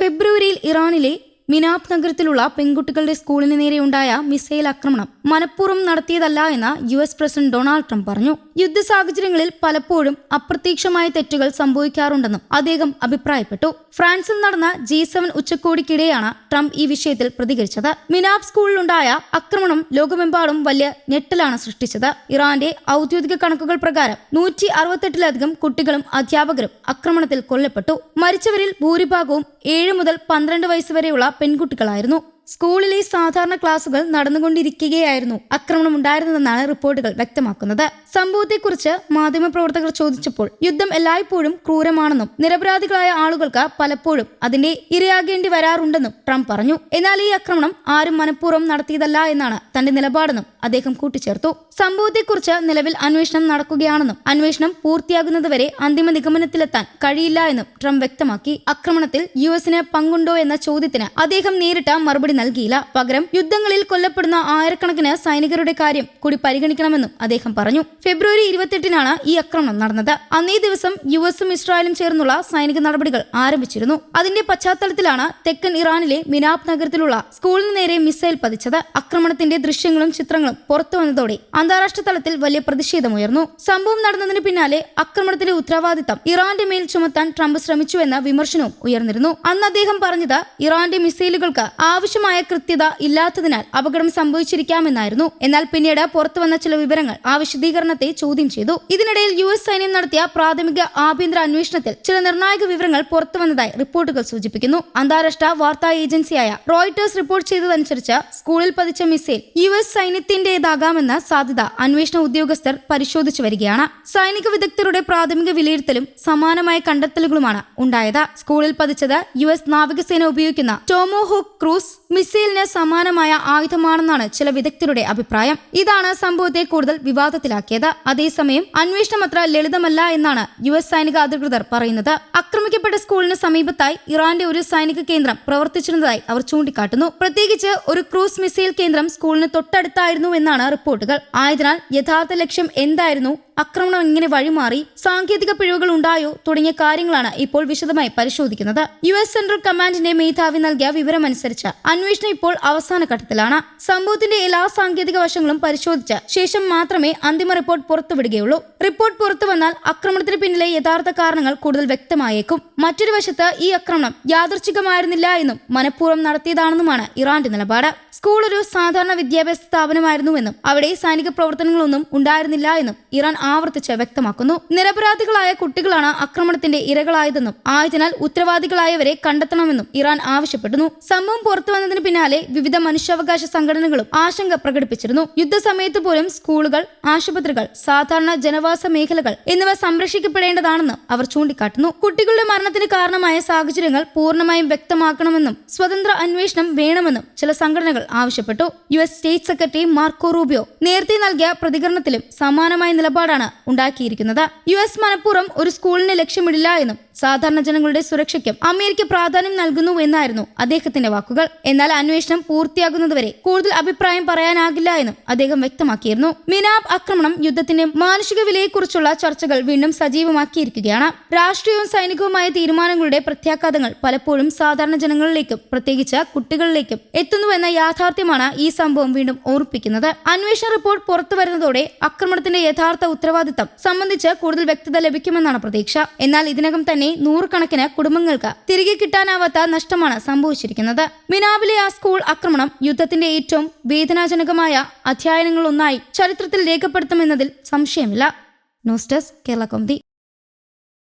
ഫെബ്രുവരിയിൽ ഇറാനിലെ മിനാബ് നഗരത്തിലുള്ള പെൺകുട്ടികളുടെ സ്കൂളിന് നേരെയുണ്ടായ മിസൈൽ ആക്രമണം മനഃപൂർവ്വം നടത്തിയതല്ല എന്ന് US പ്രസിഡന്റ് ഡൊണാൾഡ് ട്രംപ് പറഞ്ഞു. യുദ്ധ സാഹചര്യങ്ങളിൽ പലപ്പോഴും അപ്രതീക്ഷിതമായ തെറ്റുകൾ സംഭവിക്കാറുണ്ടെന്നും അദ്ദേഹം അഭിപ്രായപ്പെട്ടു. ഫ്രാൻസിൽ നടന്ന G7 ഉച്ചകോടിക്കിടെയാണ് ട്രംപ് ഈ വിഷയത്തിൽ പ്രതികരിച്ചത്. മിനാബ് സ്കൂളിലുണ്ടായ ആക്രമണം ലോകമെമ്പാടും വലിയ ഞെട്ടലാണ് സൃഷ്ടിച്ചത്. ഇറാന്റെ ഔദ്യോഗിക കണക്കുകൾ പ്രകാരം 168-ലധികം കുട്ടികളും അധ്യാപകരും ആക്രമണത്തിൽ കൊല്ലപ്പെട്ടു. മരിച്ചവരിൽ ഭൂരിഭാഗവും 7 മുതൽ 12 വയസ്സ് വരെയുള്ള പെൺകുട്ടികളായിരുന്നു. സ്കൂളിലെ സാധാരണ ക്ലാസുകൾ നടന്നുകൊണ്ടിരിക്കുകയായിരുന്നു ആക്രമണമുണ്ടായിരുന്നതെന്നാണ് റിപ്പോർട്ടുകൾ വ്യക്തമാക്കുന്നത്. സംഭവത്തെക്കുറിച്ച് മാധ്യമപ്രവർത്തകർ ചോദിച്ചപ്പോൾ യുദ്ധം എല്ലായ്പ്പോഴും ക്രൂരമാണെന്നും നിരപരാധികളായ ആളുകൾക്ക് പലപ്പോഴും അതിന്റെ ഇരയാകേണ്ടി വരാറുണ്ടെന്നും ട്രംപ് പറഞ്ഞു. എന്നാൽ ഈ ആക്രമണം ആരും മനഃപൂർവ്വം നടത്തിയതല്ല എന്നാണ് തന്റെ നിലപാടെന്നും അദ്ദേഹം കൂട്ടിച്ചേർത്തു. സംഭവത്തെക്കുറിച്ച് നിലവിൽ അന്വേഷണം നടക്കുകയാണെന്നും അന്വേഷണം പൂർത്തിയാകുന്നതുവരെ അന്തിമ നിഗമനത്തിലെത്താൻ കഴിയില്ല എന്നും ട്രംപ് വ്യക്തമാക്കി. ആക്രമണത്തിൽ US-ന് പങ്കുണ്ടോ എന്ന ചോദ്യത്തിന് അദ്ദേഹം നേരിട്ട മറുപടി നൽകിയില്ല. പകരം യുദ്ധങ്ങളിൽ കൊല്ലപ്പെടുന്ന ആയിരക്കണക്കിന് സൈനികരുടെ കാര്യം കൂടി പരിഗണിക്കണമെന്നും അദ്ദേഹം പറഞ്ഞു. ഫെബ്രുവരി 28-നാണ് ഈ ആക്രമണം നടന്നത്. അന്നേ ദിവസം US-ഉം ഇസ്രായേലും ചേർന്നുള്ള സൈനിക നടപടികൾ ആരംഭിച്ചിരുന്നു. അതിന്റെ പശ്ചാത്തലത്തിലാണ് തെക്കൻ ഇറാനിലെ മിനാബ് നഗരത്തിലുള്ള സ്കൂളിന് നേരെ മിസൈൽ പതിച്ചത്. ആക്രമണത്തിന്റെ ദൃശ്യങ്ങളും ചിത്രങ്ങളും പുറത്തു വന്നതോടെ അന്താരാഷ്ട്ര തലത്തിൽ വലിയ പ്രതിഷേധമുയർന്നു. സംഭവം നടന്നതിന് പിന്നാലെ ആക്രമണത്തിന്റെ ഉത്തരവാദിത്തം ഇറാന്റെ മേൽ ചുമത്താൻ ട്രംപ് ശ്രമിച്ചുവെന്ന വിമർശനവും ഉയർന്നിരുന്നു. അന്ന് അദ്ദേഹം പറഞ്ഞത് ഇറാന്റെ മിസൈലുകൾക്ക് ആവശ്യമായ കൃത്യത ഇല്ലാത്തതിനാൽ അപകടം സംഭവിച്ചിരിക്കാമെന്നായിരുന്നു. എന്നാൽ പിന്നീട് പുറത്തുവന്ന ചില വിവരങ്ങൾ ആ വിശദീകരണത്തെ ചോദ്യം ചെയ്തു. ഇതിനിടയിൽ US സൈന്യം നടത്തിയ പ്രാഥമിക ആഭ്യന്തര അന്വേഷണത്തിൽ ചില നിർണായക വിവരങ്ങൾ പുറത്തുവന്നതായി റിപ്പോർട്ടുകൾ സൂചിപ്പിക്കുന്നു. അന്താരാഷ്ട്ര വാർത്താ ഏജൻസിയായ റോയിട്ടേഴ്സ് റിപ്പോർട്ട് ചെയ്തതനുസരിച്ച് സ്കൂളിൽ പതിച്ച മിസൈൽ US സൈന്യത്തിന്റേതാകാമെന്ന സാധ്യത അന്വേഷണ ഉദ്യോഗസ്ഥർ പരിശോധിച്ചു വരികയാണ്. സൈനിക വിദഗ്ധരുടെ പ്രാഥമിക വിലയിരുത്തലും സമാനമായ കണ്ടെത്തലുകളുമാണ് ഉണ്ടായത്. സ്കൂളിൽ പതിച്ചത് US നാവികസേന ഉപയോഗിക്കുന്ന ടോമോഹോക്ക് ക്രൂസ് മിസൈലിന് സമാനമായ ആയുധമാണെന്നാണ് ചില വിദഗ്ധരുടെ അഭിപ്രായം. ഇതാണ് സംഭവത്തെ കൂടുതൽ വിവാദത്തിലാക്കിയത്. അതേസമയം അന്വേഷണം അത്ര ലളിതമല്ല എന്നാണ് US സൈനിക അധികൃതർ പറയുന്നത്. ആക്രമിക്കപ്പെട്ട സ്കൂളിന് സമീപത്തായി ഇറാന്റെ ഒരു സൈനിക കേന്ദ്രം പ്രവർത്തിച്ചിരുന്നതായി അവർ ചൂണ്ടിക്കാട്ടുന്നു. പ്രത്യേകിച്ച് ഒരു ക്രൂസ് മിസൈൽ കേന്ദ്രം സ്കൂളിന് തൊട്ടടുത്തായിരുന്നു എന്നാണ് റിപ്പോർട്ടുകൾ. ആയതിനാൽ യഥാർത്ഥ ലക്ഷ്യം എന്തായിരുന്നു, ആക്രമണം എങ്ങനെ വഴിമാറി, സാങ്കേതിക പിഴവുകൾ ഉണ്ടായോ തുടങ്ങിയ കാര്യങ്ങളാണ് ഇപ്പോൾ വിശദമായി പരിശോധിക്കുന്നത്. US സെൻട്രൽ കമാൻഡിന്റെ മേധാവി നൽകിയ വിവരമനുസരിച്ച് അന്വേഷണം ഇപ്പോൾ അവസാന ഘട്ടത്തിലാണ്. സംഭവത്തിന്റെ എല്ലാ സാങ്കേതിക വശങ്ങളും പരിശോധിച്ച ശേഷം മാത്രമേ അന്തിമ റിപ്പോർട്ട് പുറത്തുവിടുകയുള്ളൂ. റിപ്പോർട്ട് പുറത്തു വന്നാൽ ആക്രമണത്തിന് പിന്നിലെ യഥാർത്ഥ കാരണങ്ങൾ കൂടുതൽ വ്യക്തമായേക്കും. മറ്റൊരു വശത്ത് ഈ ആക്രമണം യാദൃച്ഛികമായിരുന്നില്ല എന്നും മനഃപൂർവ്വം നടത്തിയതാണെന്നുമാണ് ഇറാന്റെ നിലപാട്. സ്കൂൾ ഒരു സാധാരണ വിദ്യാഭ്യാസ സ്ഥാപനമായിരുന്നുവെന്നും അവിടെ സൈനിക പ്രവർത്തനങ്ങളൊന്നും ഉണ്ടായിരുന്നില്ല എന്നും ഇറാൻ ആവർത്തിച്ച് വ്യക്തമാക്കുന്നു. നിരപരാധികളായ കുട്ടികളാണ് ആക്രമണത്തിന്റെ ഇരകളായതെന്നും ആയതിനാൽ ഉത്തരവാദികളായവരെ കണ്ടെത്തണമെന്നും ഇറാൻ ആവശ്യപ്പെടുന്നു. സംഭവം പുറത്തു വന്നതിന് പിന്നാലെ വിവിധ മനുഷ്യാവകാശ സംഘടനകളും ആശങ്ക പ്രകടിപ്പിച്ചിരുന്നു. യുദ്ധസമയത്ത് പോലും സ്കൂളുകൾ, ആശുപത്രികൾ, സാധാരണ ജനവാസ മേഖലകൾ എന്നിവ സംരക്ഷിക്കപ്പെടേണ്ടതാണെന്ന് അവർ ചൂണ്ടിക്കാട്ടുന്നു. കുട്ടികളുടെ മരണത്തിന് കാരണമായ സാഹചര്യങ്ങൾ പൂർണ്ണമായും വ്യക്തമാക്കണമെന്നും സ്വതന്ത്ര അന്വേഷണം വേണമെന്നും ചില സംഘടനകൾ ആവശ്യപ്പെട്ടു. US state secretary Marco Rubio നേരത്തെ നൽകിയ പ്രതികരണത്തിലും സമാനമായ നിലപാടാണ് ഉണ്ടാക്കിയിരിക്കുന്നത്. US മനഃപൂർവ്വം ഒരു സ്കൂളിനെ ലക്ഷ്യമിടില്ല എന്നും സാധാരണ ജനങ്ങളുടെ സുരക്ഷയ്ക്കും അമേരിക്ക പ്രാധാന്യം നൽകുന്നു എന്നായിരുന്നു അദ്ദേഹത്തിന്റെ വാക്കുകൾ. എന്നാൽ അന്വേഷണം പൂർത്തിയാകുന്നതുവരെ കൂടുതൽ അഭിപ്രായം പറയാനാകില്ല എന്നും അദ്ദേഹം വ്യക്തമാക്കിയിരുന്നു. മിനാബ് ആക്രമണം യുദ്ധത്തിന്റെ മാനുഷിക വിലയെക്കുറിച്ചുള്ള ചർച്ചകൾ വീണ്ടും സജീവമാക്കിയിരിക്കുകയാണ്. രാഷ്ട്രീയവും സൈനികവുമായ തീരുമാനങ്ങളുടെ പ്രത്യാഘാതങ്ങൾ പലപ്പോഴും സാധാരണ ജനങ്ങളിലേക്കും പ്രത്യേകിച്ച് കുട്ടികളിലേക്കും എത്തുന്നുവെന്ന യാഥാർത്ഥ്യമാണ് ഈ സംഭവം വീണ്ടും ഓർപ്പിക്കുന്നത്. അന്വേഷണ റിപ്പോർട്ട് പുറത്തു വരുന്നതോടെ ആക്രമണത്തിന്റെ യഥാർത്ഥ ഉത്തരവാദിത്തം സംബന്ധിച്ച് കൂടുതൽ വ്യക്തത ലഭിക്കുമെന്നാണ് പ്രതീക്ഷ. എന്നാൽ ഇതിനകം തന്നെ നൂറുകണക്കിന് കുടുംബങ്ങൾക്ക് തിരികെ കിട്ടാനാവാത്ത നഷ്ടമാണ് സംഭവിച്ചിരിക്കുന്നത്. മിനാബിലെ ആ സ്കൂൾ ആക്രമണം യുദ്ധത്തിന്റെ ഏറ്റവും വേദനാജനകമായ അധ്യായങ്ങളിലൊന്നായി ചരിത്രത്തിൽ രേഖപ്പെടുത്തുമെന്നതിൽ സംശയമില്ല. News desk Kerala Kaumudi.